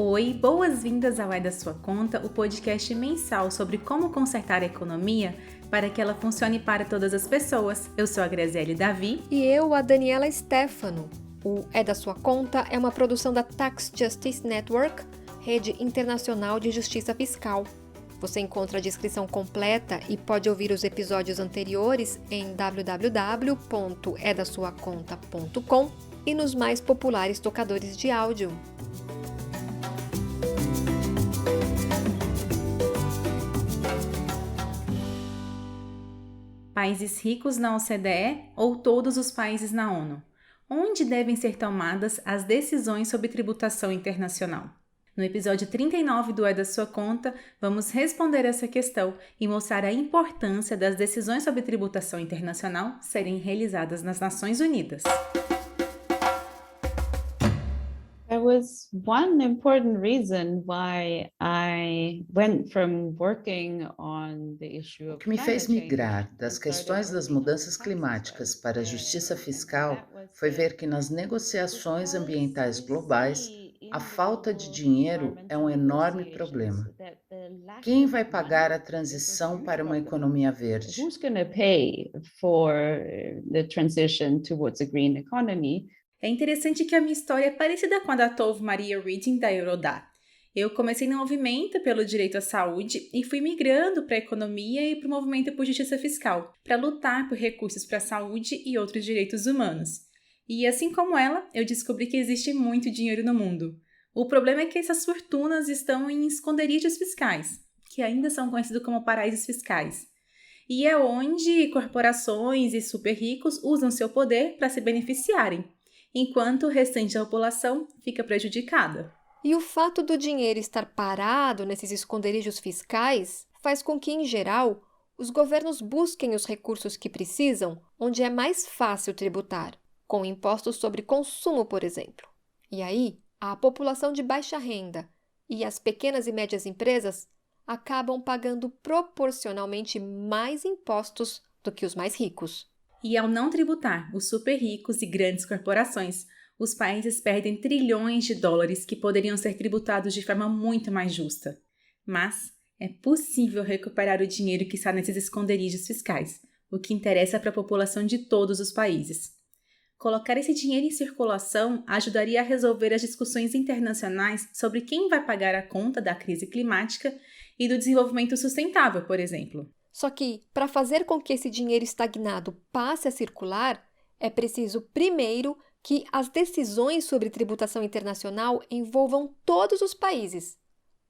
Oi, boas-vindas ao É da Sua Conta, o podcast mensal sobre como consertar a economia para que ela funcione para todas as pessoas. Eu sou a Graziele Davi. E eu, a Daniela Stefano. O É da Sua Conta é uma produção da Tax Justice Network, rede internacional de justiça fiscal. Você encontra a descrição completa e pode ouvir os episódios anteriores em www.edasuaconta.com e nos mais populares tocadores de áudio. Países ricos na OCDE ou todos os países na ONU? Onde devem ser tomadas as decisões sobre tributação internacional? No episódio 39 do É da Sua Conta, vamos responder essa questão e mostrar a importância das decisões sobre tributação internacional serem realizadas nas Nações Unidas. There was one important reason why I went from working on the issue of O que me fez migrar das questões das mudanças climáticas para a justiça fiscal foi ver que nas negociações ambientais globais, a falta de dinheiro é um enorme problema. Quem vai pagar a transição para uma economia verde? Who's going to pay for the transition towards a green economy? É interessante que a minha história é parecida com a da Tove Maria Reading da Eurodar. Eu comecei no movimento pelo direito à saúde e fui migrando para a economia e para o movimento por justiça fiscal, para lutar por recursos para a saúde e outros direitos humanos. E assim como ela, eu descobri que existe muito dinheiro no mundo. O problema é que essas fortunas estão em esconderijos fiscais, que ainda são conhecidos como paraísos fiscais. E é onde corporações e super ricos usam seu poder para se beneficiarem, enquanto o restante da população fica prejudicada. E o fato do dinheiro estar parado nesses esconderijos fiscais faz com que, em geral, os governos busquem os recursos que precisam onde é mais fácil tributar, com impostos sobre consumo, por exemplo. E aí, a população de baixa renda e as pequenas e médias empresas acabam pagando proporcionalmente mais impostos do que os mais ricos. E ao não tributar os super ricos e grandes corporações, os países perdem trilhões de dólares que poderiam ser tributados de forma muito mais justa. Mas é possível recuperar o dinheiro que está nesses esconderijos fiscais, o que interessa para a população de todos os países. Colocar esse dinheiro em circulação ajudaria a resolver as discussões internacionais sobre quem vai pagar a conta da crise climática e do desenvolvimento sustentável, por exemplo. Só que, para fazer com que esse dinheiro estagnado passe a circular, é preciso, primeiro, que as decisões sobre tributação internacional envolvam todos os países.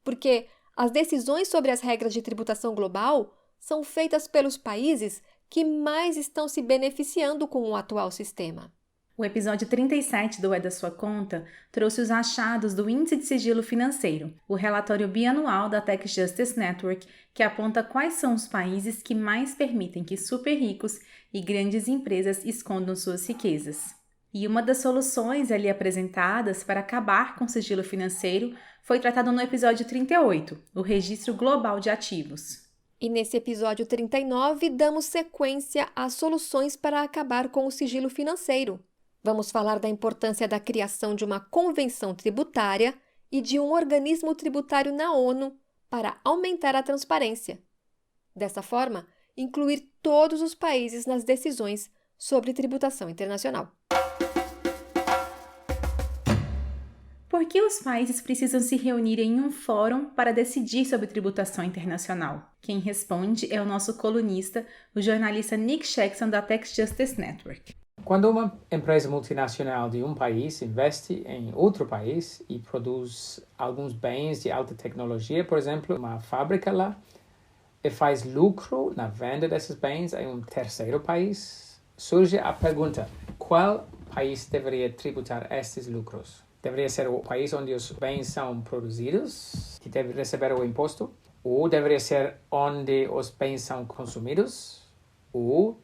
Porque as decisões sobre as regras de tributação global são feitas pelos países que mais estão se beneficiando com o atual sistema. O episódio 37 do É da Sua Conta trouxe os achados do Índice de Sigilo Financeiro, o relatório bianual da Tax Justice Network, que aponta quais são os países que mais permitem que super ricos e grandes empresas escondam suas riquezas. E uma das soluções ali apresentadas para acabar com o sigilo financeiro foi tratado no episódio 38, o Registro Global de Ativos. E nesse episódio 39, damos sequência às soluções para acabar com o sigilo financeiro. Vamos falar da importância da criação de uma convenção tributária e de um organismo tributário na ONU para aumentar a transparência. Dessa forma, incluir todos os países nas decisões sobre tributação internacional. Por que os países precisam se reunir em um fórum para decidir sobre tributação internacional? Quem responde é o nosso colunista, o jornalista Nick Jackson da Tax Justice Network. Quando uma empresa multinacional de um país investe em outro país e produz alguns bens de alta tecnologia, por exemplo, uma fábrica lá, e faz lucro na venda desses bens em um terceiro país, surge a pergunta: qual país deveria tributar estes lucros? Deveria ser o país onde os bens são produzidos, que deve receber o imposto? Ou deveria ser onde os bens são consumidos? Ou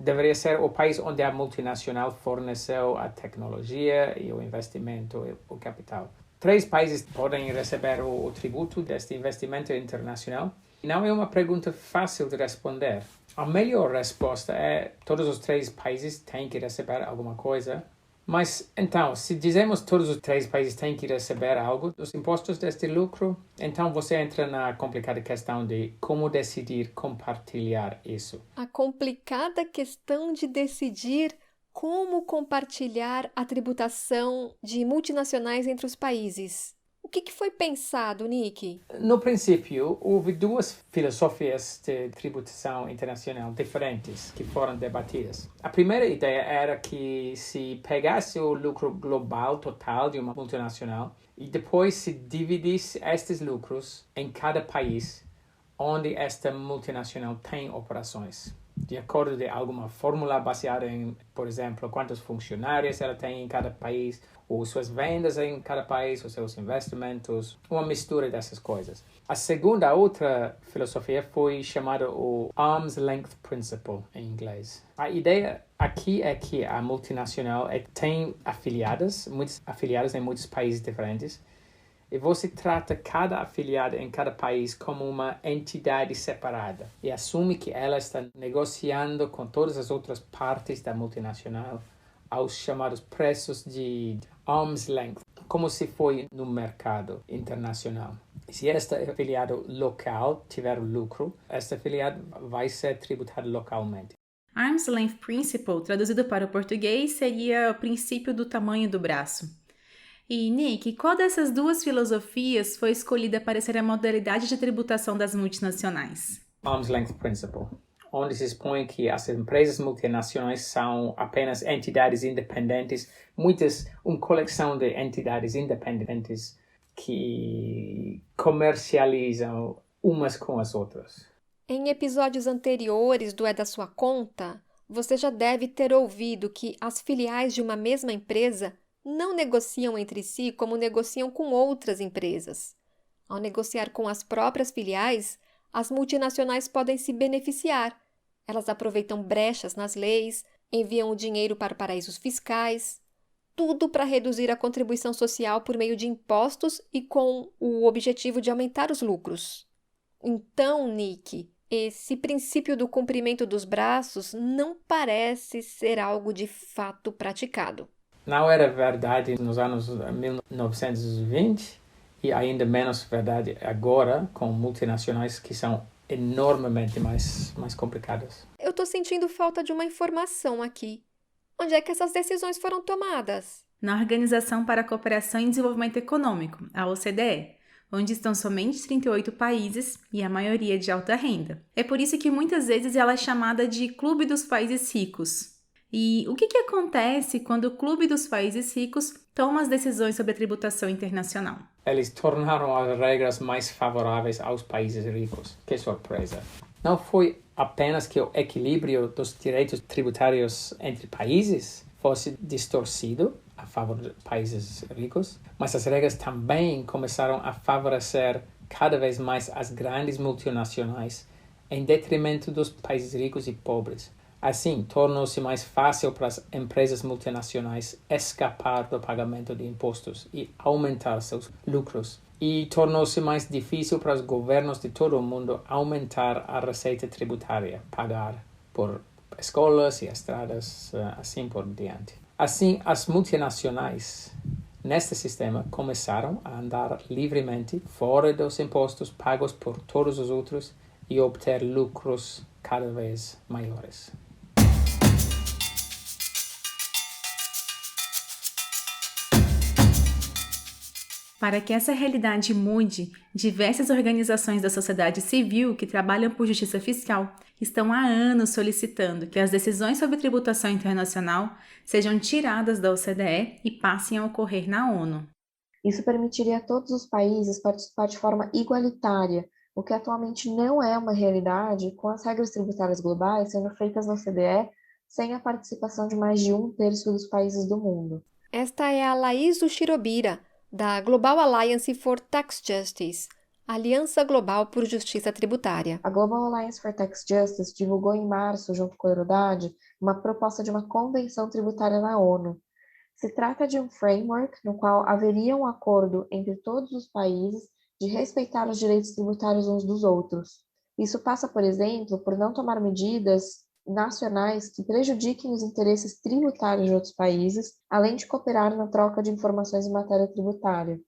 deveria ser o país onde a multinacional forneceu a tecnologia e o investimento e o capital. 3 países podem receber o tributo deste investimento internacional. Não é uma pergunta fácil de responder. A melhor resposta é todos os 3 países têm que receber alguma coisa Mas, então, se dizemos que todos os 3 países têm que receber algo dos impostos deste lucro, então você entra na complicada questão de como decidir compartilhar isso. A complicada questão de decidir como compartilhar a tributação de multinacionais entre os países. O que foi pensado, Nick? No princípio, houve 2 filosofias de tributação internacional diferentes que foram debatidas. A primeira ideia era que se pegasse o lucro global total de uma multinacional e depois se dividisse estes lucros em cada país onde esta multinacional tem operações, de acordo com alguma fórmula baseada em, por exemplo, quantos funcionários ela tem em cada país, ou suas vendas em cada país, os seus investimentos, uma mistura dessas coisas. A outra filosofia foi chamada o Arm's Length Principle, em inglês. A ideia aqui é que a multinacional tem muitos afiliados em muitos países diferentes, e você trata cada afiliado em cada país como uma entidade separada e assume que ela está negociando com todas as outras partes da multinacional aos chamados preços de arm's length, como se foi no mercado internacional. Se este afiliado local tiver lucro, este afiliado vai ser tributado localmente. Arm's Length Principle, traduzido para o português, seria o princípio do tamanho do braço. E, Nick, qual dessas 2 filosofias foi escolhida para ser a modalidade de tributação das multinacionais? Arm's Length Principle, onde se expõe que as empresas multinacionais são apenas entidades independentes, uma coleção de entidades independentes que comercializam umas com as outras. Em episódios anteriores do É da Sua Conta, você já deve ter ouvido que as filiais de uma mesma empresa não negociam entre si como negociam com outras empresas. Ao negociar com as próprias filiais, as multinacionais podem se beneficiar. Elas aproveitam brechas nas leis, enviam o dinheiro para paraísos fiscais, tudo para reduzir a contribuição social por meio de impostos e com o objetivo de aumentar os lucros. Então, Nick, esse princípio do comprimento dos braços não parece ser algo de fato praticado. Não era verdade nos anos 1920 e ainda menos verdade agora com multinacionais que são enormemente mais complicadas. Eu estou sentindo falta de uma informação aqui. Onde é que essas decisões foram tomadas? Na Organização para a Cooperação e Desenvolvimento Econômico, a OCDE, onde estão somente 38 países e a maioria de alta renda. É por isso que muitas vezes ela é chamada de Clube dos Países Ricos. E o que acontece quando o Clube dos Países Ricos toma as decisões sobre a tributação internacional? Eles tornaram as regras mais favoráveis aos países ricos. Que surpresa! Não foi apenas que o equilíbrio dos direitos tributários entre países fosse distorcido a favor de países ricos, mas as regras também começaram a favorecer cada vez mais as grandes multinacionais em detrimento dos países ricos e pobres. Assim, tornou-se mais fácil para as empresas multinacionais escapar do pagamento de impostos e aumentar seus lucros. E tornou-se mais difícil para os governos de todo o mundo aumentar a receita tributária, pagar por escolas e estradas, assim por diante. Assim, as multinacionais neste sistema começaram a andar livremente fora dos impostos pagos por todos os outros e obter lucros cada vez maiores. Para que essa realidade mude, diversas organizações da sociedade civil que trabalham por justiça fiscal estão há anos solicitando que as decisões sobre tributação internacional sejam tiradas da OCDE e passem a ocorrer na ONU. Isso permitiria a todos os países participar de forma igualitária, o que atualmente não é uma realidade, com as regras tributárias globais sendo feitas na OCDE sem a participação de mais de 1/3 dos países do mundo. Esta é a Laís Uchirobira, da Global Alliance for Tax Justice, Aliança Global por Justiça Tributária. A Global Alliance for Tax Justice divulgou em março, junto com a Eurodad, uma proposta de uma convenção tributária na ONU. Se trata de um framework no qual haveria um acordo entre todos os países de respeitar os direitos tributários uns dos outros. Isso passa, por exemplo, por não tomar medidas nacionais que prejudiquem os interesses tributários de outros países, além de cooperar na troca de informações em matéria tributária.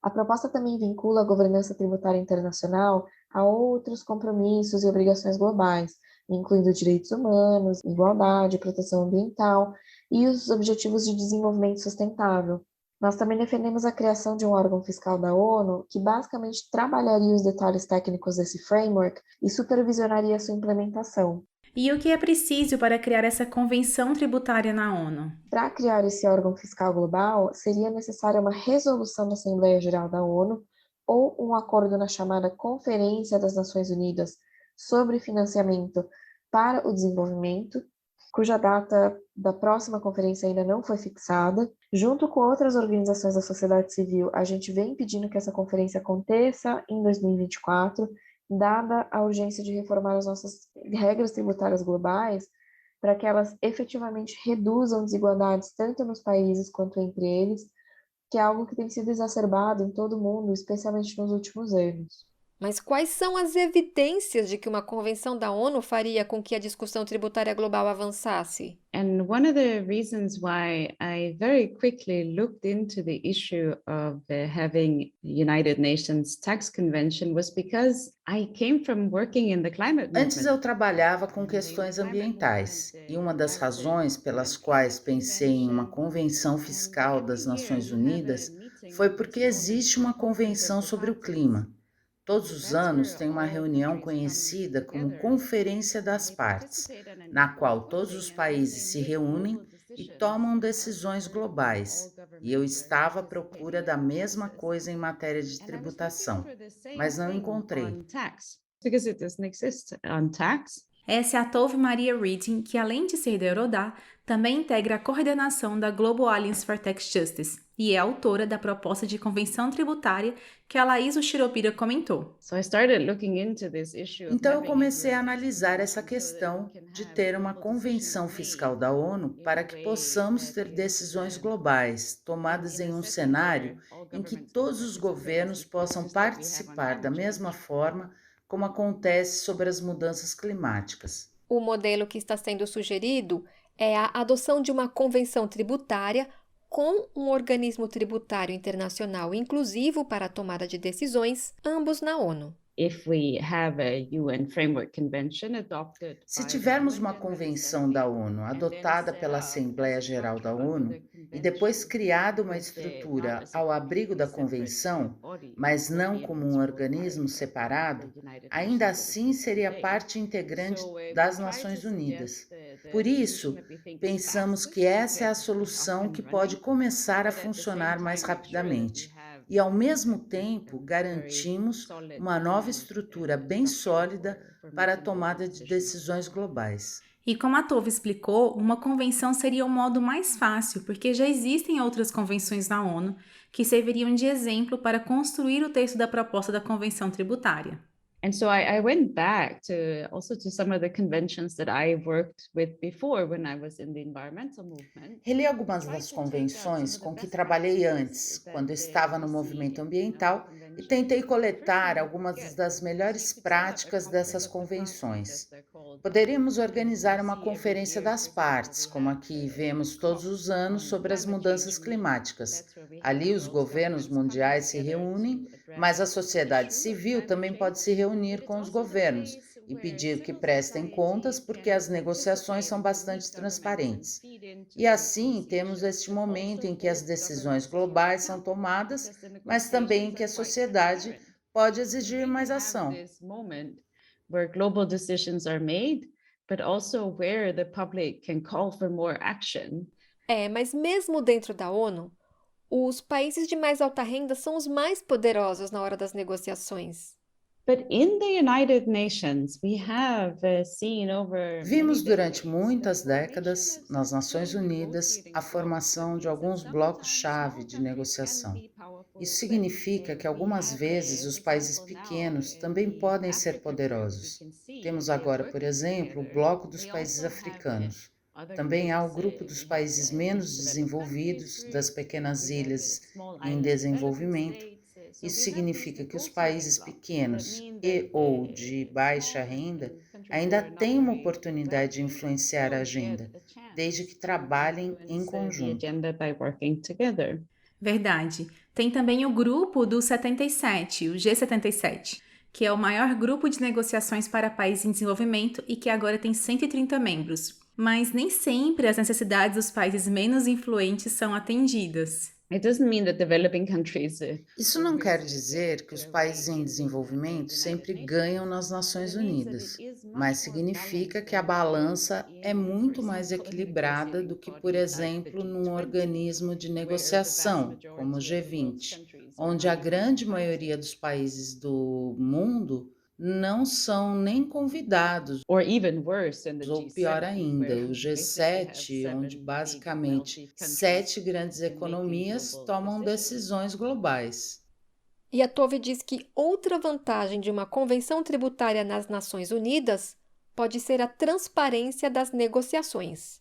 A proposta também vincula a governança tributária internacional a outros compromissos e obrigações globais, incluindo direitos humanos, igualdade, proteção ambiental e os objetivos de desenvolvimento sustentável. Nós também defendemos a criação de um órgão fiscal da ONU que basicamente trabalharia os detalhes técnicos desse framework e supervisionaria sua implementação. E o que é preciso para criar essa convenção tributária na ONU? Para criar esse órgão fiscal global, seria necessária uma resolução da Assembleia Geral da ONU ou um acordo na chamada Conferência das Nações Unidas sobre Financiamento para o Desenvolvimento, cuja data da próxima conferência ainda não foi fixada. Junto com outras organizações da sociedade civil, a gente vem pedindo que essa conferência aconteça em 2024, dada a urgência de reformar as nossas regras tributárias globais, para que elas efetivamente reduzam desigualdades tanto nos países quanto entre eles, que é algo que tem sido exacerbado em todo o mundo, especialmente nos últimos anos. Mas quais são as evidências de que uma convenção da ONU faria com que a discussão tributária global avançasse? And one of the reasons why I very quickly looked into the issue of having United Nations Tax Convention was because I came from working in the climate Antes movement. eu trabalhava com questões ambientais e uma das razões pelas quais pensei em uma convenção fiscal das Nações Unidas foi porque existe uma convenção sobre o clima. Todos os anos tem uma reunião conhecida como Conferência das Partes, na qual todos os países se reúnem e tomam decisões globais. E eu estava à procura da mesma coisa em matéria de tributação, mas não encontrei. Because it doesn't exist on tax. Essa é a Tove Maria Reading, que além de ser da Eurodá, também integra a coordenação da Global Alliance for Tax Justice e é autora da proposta de convenção tributária que a Laís Uchiropira comentou. Então eu comecei a analisar essa questão de ter uma convenção fiscal da ONU para que possamos ter decisões globais tomadas em um cenário em que todos os governos possam participar da mesma forma como acontece sobre as mudanças climáticas. O modelo que está sendo sugerido é a adoção de uma convenção tributária com um organismo tributário internacional inclusivo para a tomada de decisões, ambos na ONU. Se tivermos uma convenção da ONU adotada pela Assembleia Geral da ONU e depois criada uma estrutura ao abrigo da convenção, mas não como um organismo separado, ainda assim seria parte integrante das Nações Unidas. Por isso, pensamos que essa é a solução que pode começar a funcionar mais rapidamente. E, ao mesmo tempo, garantimos uma nova estrutura bem sólida para a tomada de decisões globais. E como a Tove explicou, uma convenção seria o modo mais fácil, porque já existem outras convenções na ONU que serviriam de exemplo para construir o texto da proposta da convenção tributária. And so I went back to some of the conventions that I worked with before when I was in the environmental movement. Reli algumas das convenções com que trabalhei antes, quando estava no movimento ambiental, e tentei coletar algumas das melhores práticas dessas convenções. Poderíamos organizar uma conferência das partes, como aqui vemos todos os anos sobre as mudanças climáticas. Ali os governos mundiais se reúnem, mas a sociedade civil também pode se reunir com os governos e pedir que prestem contas porque as negociações são bastante transparentes. E assim temos este momento em que as decisões globais são tomadas, mas também em que a sociedade pode exigir mais ação. Where global decisions are made, but also where the public can call for more action. Mas mesmo dentro da ONU, os países de mais alta renda são os mais poderosos na hora das negociações. Vimos durante muitas décadas, nas Nações Unidas, a formação de alguns blocos-chave de negociação. Isso significa que algumas vezes os países pequenos também podem ser poderosos. Temos agora, por exemplo, o Bloco dos Países Africanos. Também há o grupo dos países menos desenvolvidos, das pequenas ilhas em desenvolvimento. Isso significa que os países pequenos e ou de baixa renda ainda têm uma oportunidade de influenciar a agenda, desde que trabalhem em conjunto. Verdade. Tem também o grupo do 77, o G77, que é o maior grupo de negociações para países em desenvolvimento e que agora tem 130 membros. Mas nem sempre as necessidades dos países menos influentes são atendidas. Isso não quer dizer que os países em desenvolvimento sempre ganham nas Nações Unidas, mas significa que a balança é muito mais equilibrada do que, por exemplo, num organismo de negociação, como o G20, onde a grande maioria dos países do mundo não são nem convidados, ou pior ainda, o G7, onde basicamente 7 grandes economias tomam decisões globais. E a Tove diz que outra vantagem de uma convenção tributária nas Nações Unidas pode ser a transparência das negociações.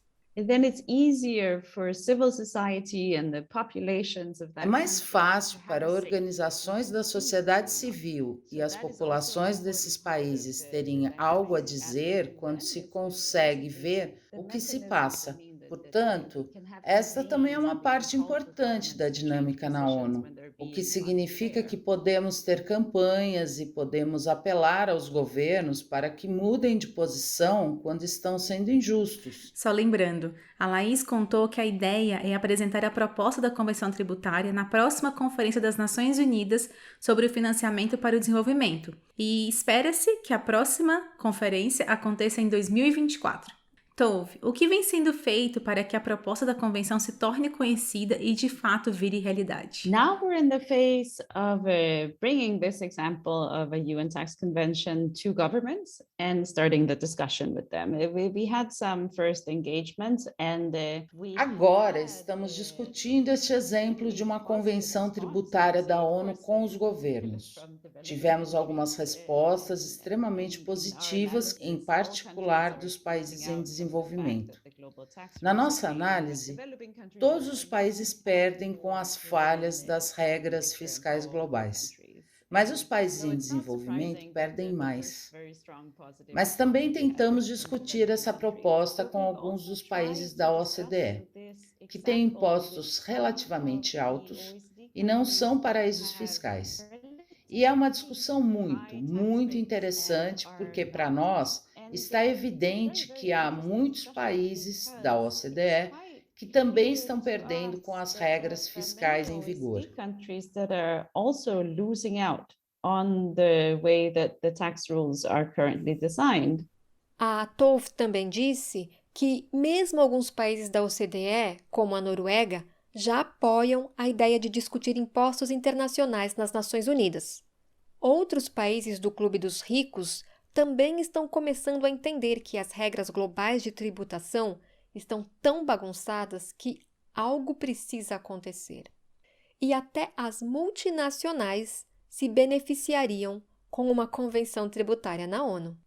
É mais fácil para organizações da sociedade civil e as populações desses países terem algo a dizer quando se consegue ver o que se passa. Portanto, esta também é uma parte importante da dinâmica na ONU, o que significa que podemos ter campanhas e podemos apelar aos governos para que mudem de posição quando estão sendo injustos. Só lembrando, a Laís contou que a ideia é apresentar a proposta da Convenção Tributária na próxima Conferência das Nações Unidas sobre o Financiamento para o Desenvolvimento, e espera-se que a próxima conferência aconteça em 2024. Tove, o que vem sendo feito para que a proposta da convenção se torne conhecida e de fato vire realidade? Now we're in the phase of bringing this example of a UN tax convention to governments and starting the discussion with them. We had some first engagements and Agora estamos discutindo este exemplo de uma convenção tributária da ONU com os governos. Tivemos algumas respostas extremamente positivas, em particular dos países em desenvolvimento. Na nossa análise, todos os países perdem com as falhas das regras fiscais globais, mas os países em desenvolvimento perdem mais. Mas também tentamos discutir essa proposta com alguns dos países da OCDE, que têm impostos relativamente altos e não são paraísos fiscais. E é uma discussão muito interessante, porque para nós está evidente que há muitos países da OCDE que também estão perdendo com as regras fiscais em vigor. A Tove também disse que mesmo alguns países da OCDE, como a Noruega, já apoiam a ideia de discutir impostos internacionais nas Nações Unidas. Outros países do Clube dos Ricos também estão começando a entender que as regras globais de tributação estão tão bagunçadas que algo precisa acontecer. E até as multinacionais se beneficiariam com uma convenção tributária na ONU.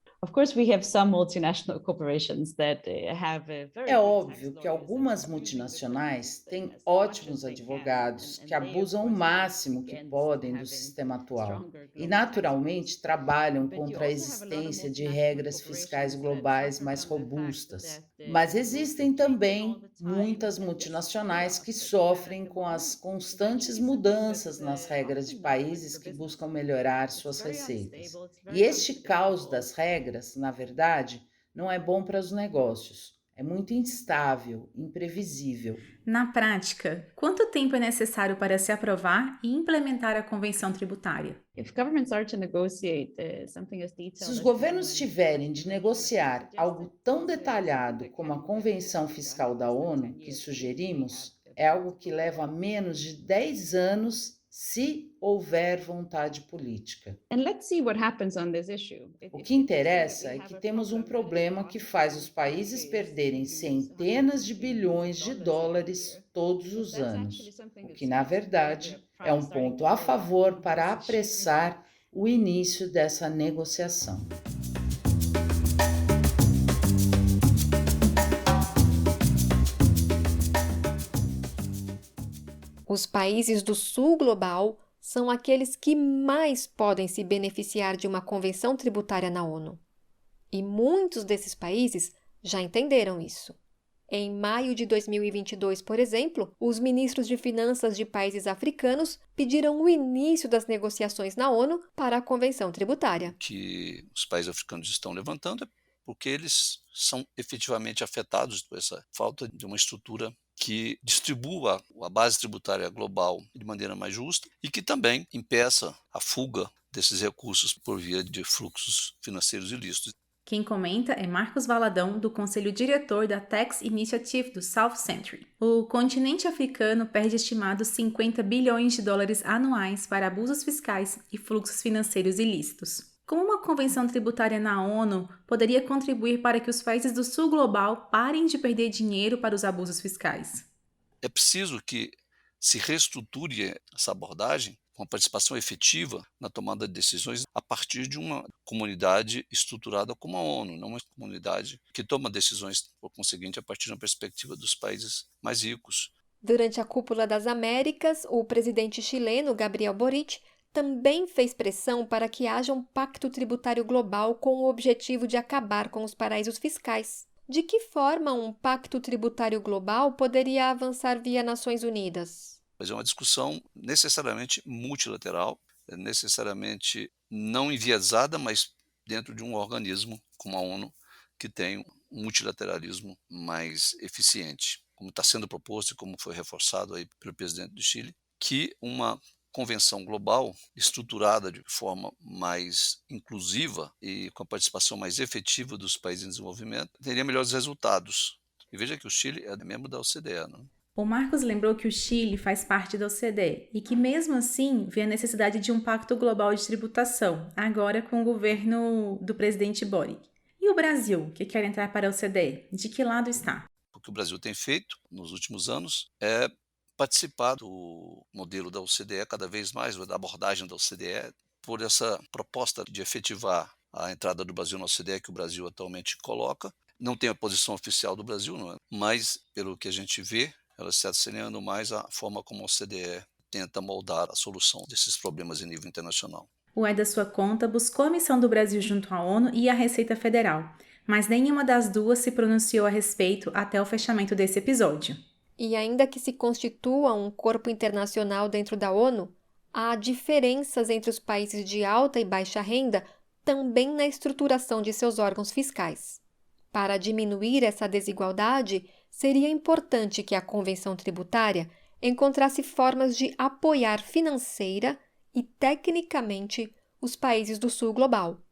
É óbvio que algumas multinacionais têm ótimos advogados que abusam o máximo que podem do sistema atual e, naturalmente, trabalham contra a existência de regras fiscais globais mais robustas. Mas existem também muitas multinacionais que sofrem com as constantes mudanças nas regras de países que buscam melhorar suas receitas. E este caos das regras, na verdade, não é bom para os negócios. É muito instável, imprevisível. Na prática, quanto tempo é necessário para se aprovar e implementar a convenção tributária? Se os governos tiverem de negociar algo tão detalhado como a Convenção Fiscal da ONU, que sugerimos, é algo que leva menos de 10 anos se houver vontade política. O que interessa é que temos um problema que faz os países perderem centenas de bilhões de dólares todos os anos, o que, na verdade, é um ponto a favor para apressar o início dessa negociação. Os países do Sul global são aqueles que mais podem se beneficiar de uma convenção tributária na ONU. E muitos desses países já entenderam isso. Em maio de 2022, por exemplo, os ministros de finanças de países africanos pediram o início das negociações na ONU para a Convenção Tributária. Que os países africanos estão levantando é porque eles são efetivamente afetados por essa falta de uma estrutura que distribua a base tributária global de maneira mais justa e que também impeça a fuga desses recursos por via de fluxos financeiros ilícitos. Quem comenta é Marcos Valadão, do Conselho Diretor da Tax Initiative do South Century. O continente africano perde estimados 50 bilhões de dólares anuais para abusos fiscais e fluxos financeiros ilícitos. Como uma convenção tributária na ONU poderia contribuir para que os países do sul global parem de perder dinheiro para os abusos fiscais? É preciso que se reestruture essa abordagem com a participação efetiva na tomada de decisões a partir de uma comunidade estruturada como a ONU, não uma comunidade que toma decisões, por conseguinte, a partir de uma perspectiva dos países mais ricos. Durante a Cúpula das Américas, o presidente chileno Gabriel Boric também fez pressão para que haja um pacto tributário global com o objetivo de acabar com os paraísos fiscais. De que forma um pacto tributário global poderia avançar via Nações Unidas? Mas é uma discussão necessariamente multilateral, necessariamente não enviesada, mas dentro de um organismo como a ONU, que tem um multilateralismo mais eficiente, como está sendo proposto e como foi reforçado aí pelo presidente do Chile, que uma convenção global estruturada de forma mais inclusiva e com a participação mais efetiva dos países em desenvolvimento teria melhores resultados. E veja que o Chile é membro da OCDE, não? O Marcos lembrou que o Chile faz parte da OCDE e que, mesmo assim, vê a necessidade de um pacto global de tributação, agora com o governo do presidente Boric. E o Brasil, que quer entrar para a OCDE, de que lado está? O que o Brasil tem feito nos últimos anos é participar do modelo da OCDE cada vez mais, da abordagem da OCDE, por essa proposta de efetivar a entrada do Brasil na OCDE que o Brasil atualmente coloca. Não tem a posição oficial do Brasil, não é? Mas, pelo que a gente vê, ela está assemelhando mais à forma como a OCDE tenta moldar a solução desses problemas em nível internacional. O É da Sua Conta buscou a missão do Brasil junto à ONU e à Receita Federal, mas nenhuma das duas se pronunciou a respeito até o fechamento desse episódio. E ainda que se constitua um corpo internacional dentro da ONU, há diferenças entre os países de alta e baixa renda também na estruturação de seus órgãos fiscais. Para diminuir essa desigualdade, seria importante que a Convenção Tributária encontrasse formas de apoiar financeira e tecnicamente os países do sul global.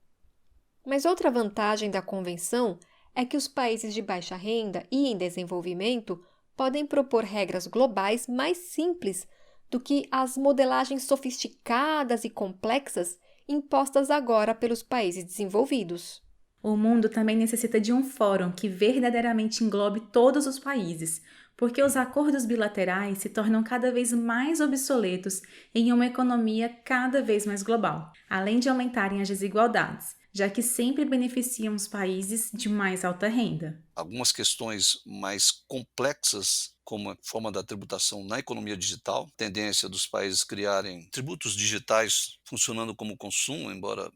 Mas outra vantagem da Convenção é que os países de baixa renda e em desenvolvimento podem propor regras globais mais simples do que as modelagens sofisticadas e complexas impostas agora pelos países desenvolvidos. O mundo também necessita de um fórum que verdadeiramente englobe todos os países, porque os acordos bilaterais se tornam cada vez mais obsoletos em uma economia cada vez mais global, além de aumentarem as desigualdades, já que sempre beneficiam os países de mais alta renda. Algumas questões mais complexas, como a forma da tributação na economia digital, tendência dos países criarem tributos digitais funcionando como consumo, embora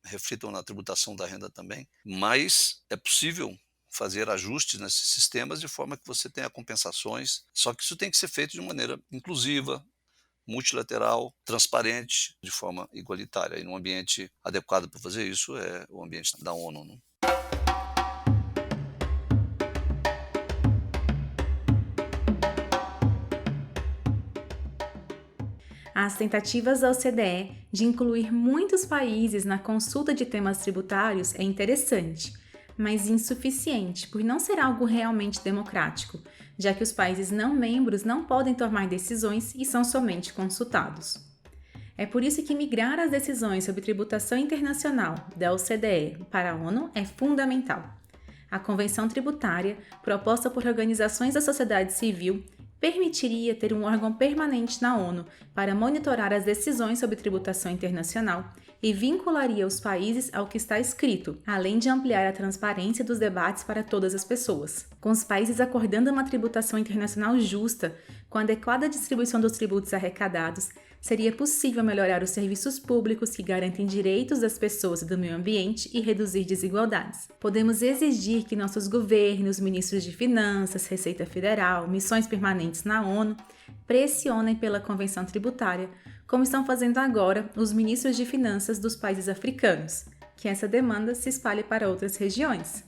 reflitam na tributação da renda também, mas é possível fazer ajustes nesses sistemas de forma que você tenha compensações, só que isso tem que ser feito de maneira inclusiva, multilateral, transparente, de forma igualitária. E num ambiente adequado para fazer isso é o ambiente da ONU, né? As tentativas da OCDE de incluir muitos países na consulta de temas tributários é interessante, mas insuficiente por não ser algo realmente democrático, já que os países não membros não podem tomar decisões e são somente consultados. É por isso que migrar as decisões sobre tributação internacional da OCDE para a ONU é fundamental. A Convenção Tributária, proposta por organizações da sociedade civil, permitiria ter um órgão permanente na ONU para monitorar as decisões sobre tributação internacional, e vincularia os países ao que está escrito, além de ampliar a transparência dos debates para todas as pessoas. Com os países acordando uma tributação internacional justa, com a adequada distribuição dos tributos arrecadados, seria possível melhorar os serviços públicos que garantem direitos das pessoas e do meio ambiente e reduzir desigualdades. Podemos exigir que nossos governos, ministros de finanças, Receita Federal, missões permanentes na ONU, pressionem pela Convenção Tributária, como estão fazendo agora os ministros de finanças dos países africanos, que essa demanda se espalhe para outras regiões.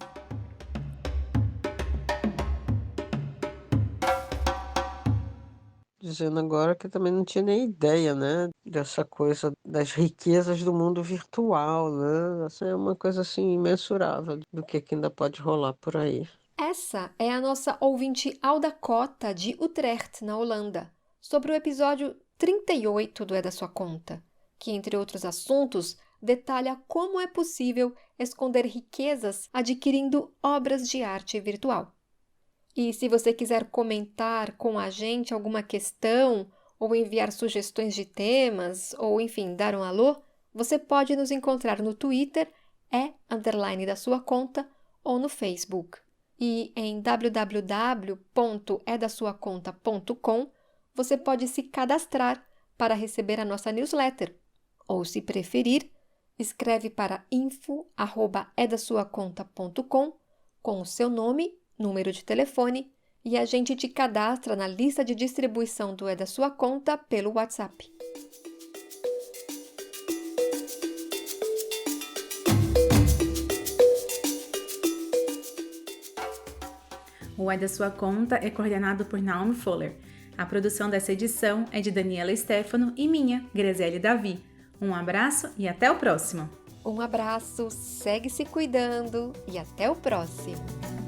Dizendo agora que eu também não tinha nem ideia, né, dessa coisa das riquezas do mundo virtual, né? Essa é uma coisa assim imensurável do que ainda pode rolar por aí. Essa é a nossa ouvinte Alda Cota, de Utrecht, na Holanda, sobre o episódio 38 do É da Sua Conta, que, entre outros assuntos, detalha como é possível esconder riquezas adquirindo obras de arte virtual. E se você quiser comentar com a gente alguma questão, ou enviar sugestões de temas, ou enfim, dar um alô, você pode nos encontrar no Twitter, _da sua conta, ou no Facebook. E em www.edasuaconta.com você pode se cadastrar para receber a nossa newsletter. Ou, se preferir, escreve para info@edasuaconta.com com o seu nome, número de telefone, e a gente te cadastra na lista de distribuição do É da Sua Conta pelo WhatsApp. O É da Sua Conta é coordenado por Naomi Fuller. A produção dessa edição é de Daniela Stefano e minha, Graziele Davi. Um abraço e até o próximo! Um abraço, segue se cuidando e até o próximo!